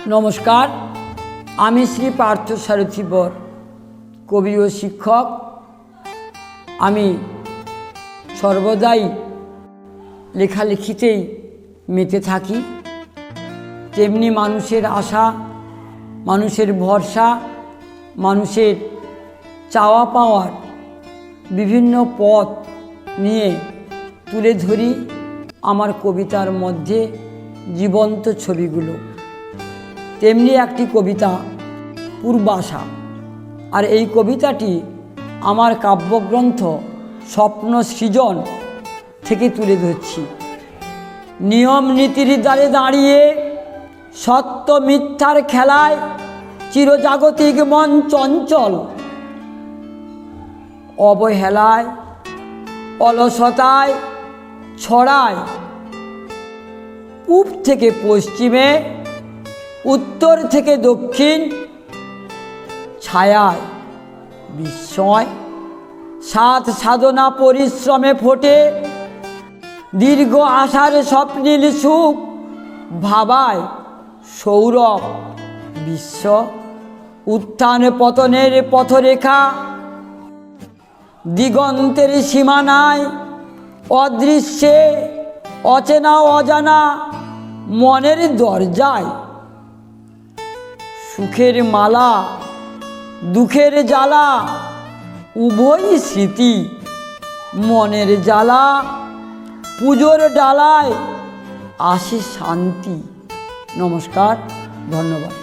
নমস্কার, আমি শ্রী পার্থ সারথী বর, কবি ও শিক্ষক। আমি সর্বদাই লেখালেখিতেই মেতে থাকি। তেমনি মানুষের আশা, মানুষের ভরসা, মানুষের চাওয়া পাওয়ার বিভিন্ন পথ নিয়ে তুলে ধরি আমার কবিতার মধ্যে জীবন্ত ছবিগুলো। তেমনি একটি কবিতা পূর্বাশা, আর এই কবিতাটি আমার কাব্যগ্রন্থ স্বপ্ন সৃজন থেকে তুলে ধরছি। নিয়ম নীতির দ্বারে দাঁড়িয়ে সত্য মিথ্যার খেলায় চিরজাগতিক মন চঞ্চল, অবহেলায় অলসতায় ছড়ায় পূব থেকে পশ্চিমে, উত্তর থেকে দক্ষিণ, ছায়ায় বিস্ময় সাধ সাধনা পরিশ্রমে ফোটে দীর্ঘ আশার স্বপ্নীল সুখ, ভাবায় সৌরভ বিশ্ব। উত্থান পতনের পথরেখা দিগন্তের সীমানায়, অদৃশ্যে অচেনা অজানা মনের দরজায়। সুখের মালা দুঃখের জ্বালা উভয় স্মৃতি, মনের জ্বালা পুজোর ডালায় আসে শান্তি। নমস্কার, ধন্যবাদ।